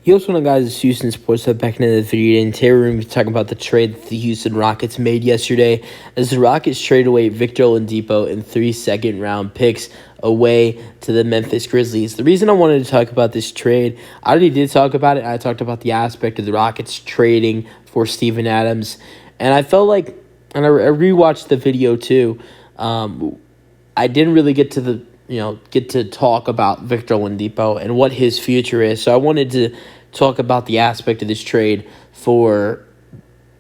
Yo, what's going on, guys? It's Houston Sports Hub back into the video, and today we're going to be talking about the trade that the Houston Rockets made yesterday, as the Rockets traded away Victor Oladipo and 3 second-round picks away to the Memphis Grizzlies. The reason I wanted to talk about this trade, I already did talk about it. I talked about the aspect of the Rockets trading for Steven Adams, and I felt like, and I rewatched the video too, I didn't really get to talk about Victor Oladipo and what his future is. So I wanted to talk about the aspect of this trade for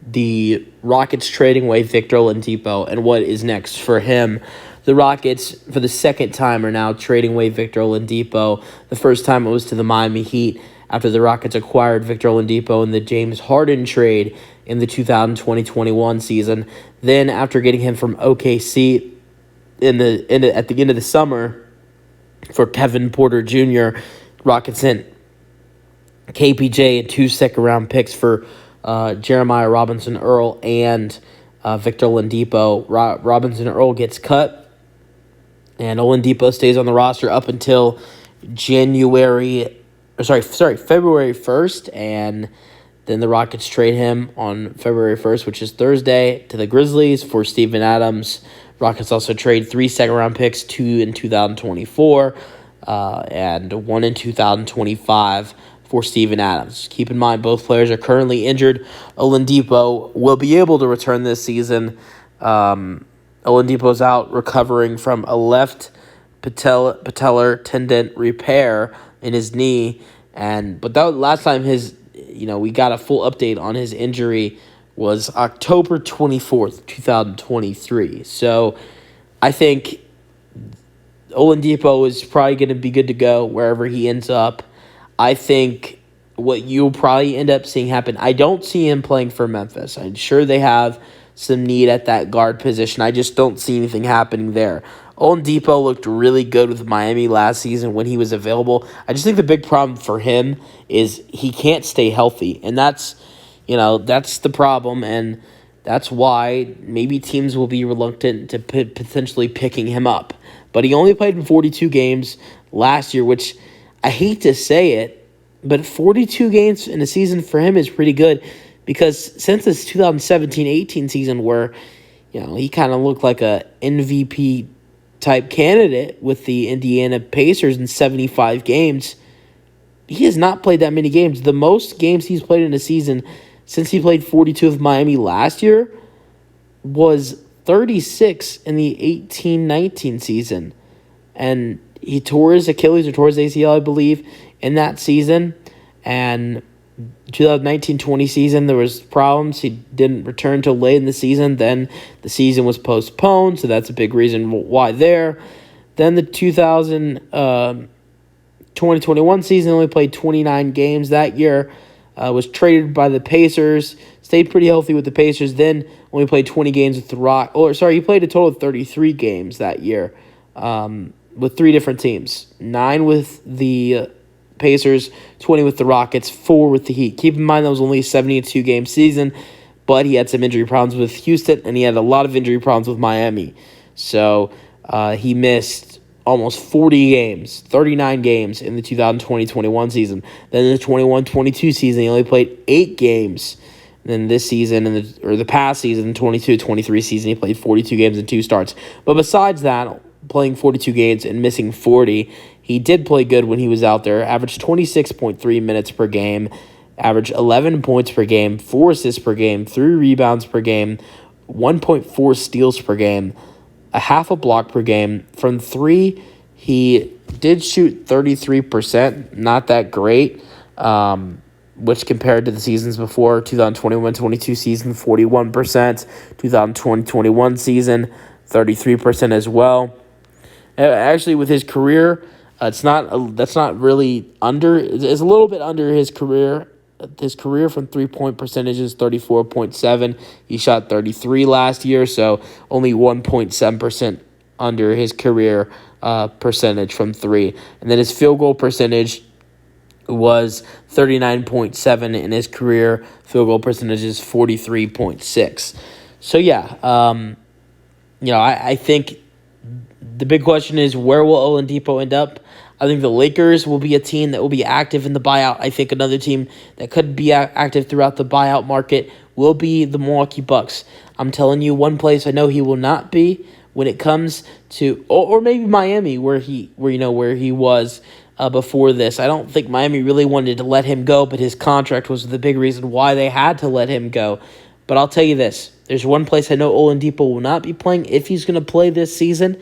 the Rockets trading away Victor Oladipo and what is next for him. The Rockets, for the second time, are now trading away Victor Oladipo. The first time it was to the Miami Heat after the Rockets acquired Victor Oladipo in the James Harden trade in the 2020-21 season. Then after getting him from OKC at the end of the summer for Kevin Porter Jr., Rockets sent KPJ and 2 second-round picks for Jeremiah Robinson-Earl and Victor Oladipo. Robinson-Earl gets cut, and Oladipo stays on the roster up until February 1st, and then the Rockets trade him on February 1st, which is Thursday, to the Grizzlies for Steven Adams. Rockets also trade 3 second-round picks, 2 in 2024 and 1 in 2025 for Steven Adams. Keep in mind, both players are currently injured. Oladipo will be able to return this season. Oladipo's out recovering from a left patellar tendon repair in his knee, but that last time we got a full update on his injury was October 24th, 2023. So I think Oladipo is probably going to be good to go wherever he ends up. I think what you'll probably end up seeing happen, I don't see him playing for Memphis. I'm sure they have some need at that guard position. I just don't see anything happening there. Oladipo looked really good with Miami last season when he was available. I just think the big problem for him is he can't stay healthy, and that's the problem, and that's why maybe teams will be reluctant to potentially picking him up. But he only played in 42 games last year, which I hate to say it, but 42 games in a season for him is pretty good, because since this 2017-18 season where he kind of looked like a MVP type candidate with the Indiana Pacers in 75 games, he has not played that many games. The most games he's played in a season since he played 42 with Miami last year was 36 in the 18-19 season. And he tore his Achilles or tore his ACL, I believe, in that season. And 2019-20 season, there was problems. He didn't return until late in the season. Then the season was postponed, so that's a big reason why there. Then the 2020-21 season, only played 29 games that year. Was traded by the Pacers, stayed pretty healthy with the Pacers, then only played 20 games with the he played a total of 33 games that year with 3 different teams. 9 with the Pacers, 20 with the Rockets, 4 with the Heat. Keep in mind that was only a 72-game season, but he had some injury problems with Houston, and he had a lot of injury problems with Miami. So he missed almost 40 games, 39 games in the 2020-21 season. Then in the 21-22 season, he only played 8 games. And then this season, the past season, 22-23 season, he played 42 games and 2 starts. But besides that, playing 42 games and missing 40, he did play good when he was out there. Averaged 26.3 minutes per game, averaged 11 points per game, 4 assists per game, 3 rebounds per game, 1.4 steals per game, a half a block per game. From 3, he did shoot 33%, not that great, which compared to the seasons before, 2021-22 season, 41%, 2020-21 season, 33% as well. Actually, with his career, that's not really under. It's a little bit under his career. His career from 3-point percentage is 34.7. He shot 33 last year, so only 1.7% under his career percentage from 3. And then his field goal percentage was 39.7, and his career field goal percentage is 43.6. So yeah, I think the big question is, where will Oladipo end up? I think the Lakers will be a team that will be active in the buyout. I think another team that could be active throughout the buyout market will be the Milwaukee Bucks. I'm telling you, one place I know he will not be when it comes to, or maybe Miami, where he was before this. I don't think Miami really wanted to let him go, but his contract was the big reason why they had to let him go. But I'll tell you this: there's one place I know Oladipo will not be playing if he's going to play this season.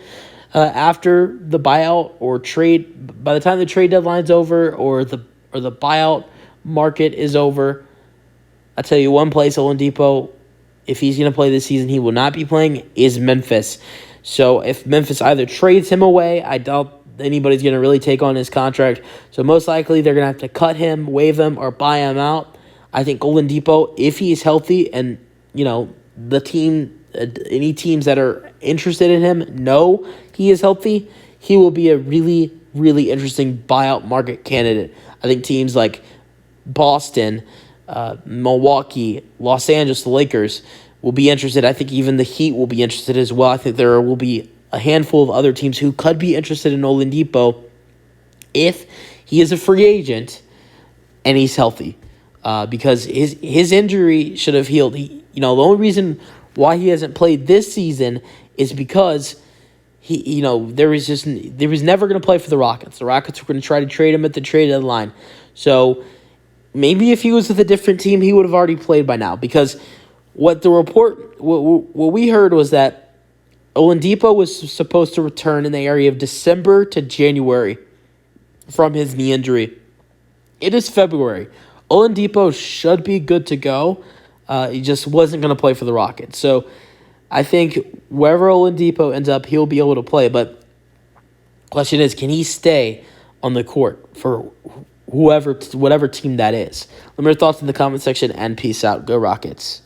After the buyout or trade, by the time the trade deadline's over or the buyout market is over, I tell you one place Oladipo, if he's going to play this season, he will not be playing, is Memphis. So if Memphis either trades him away, I doubt anybody's going to really take on his contract. So most likely they're going to have to cut him, waive him, or buy him out. I think Oladipo, if he's healthy and, the team, any teams that are interested in him know he is healthy, he will be a really, really interesting buyout market candidate. I think teams like Boston, Milwaukee, Los Angeles, the Lakers will be interested. I think even the Heat will be interested as well. I think there will be a handful of other teams who could be interested in Oladipo if he is a free agent and he's healthy. Because his injury should have healed. The only reason why he hasn't played this season is because there was never going to play for the Rockets. The Rockets were going to try to trade him at the trade deadline. So maybe if he was with a different team, he would have already played by now. Because what we heard was that Oladipo was supposed to return in the area of December to January from his knee injury. It is February. Oladipo should be good to go. He just wasn't going to play for the Rockets. So I think wherever Oladipo ends up, he'll be able to play. But the question is, can he stay on the court for whatever team that is? Let me know your thoughts in the comment section, and peace out. Go Rockets.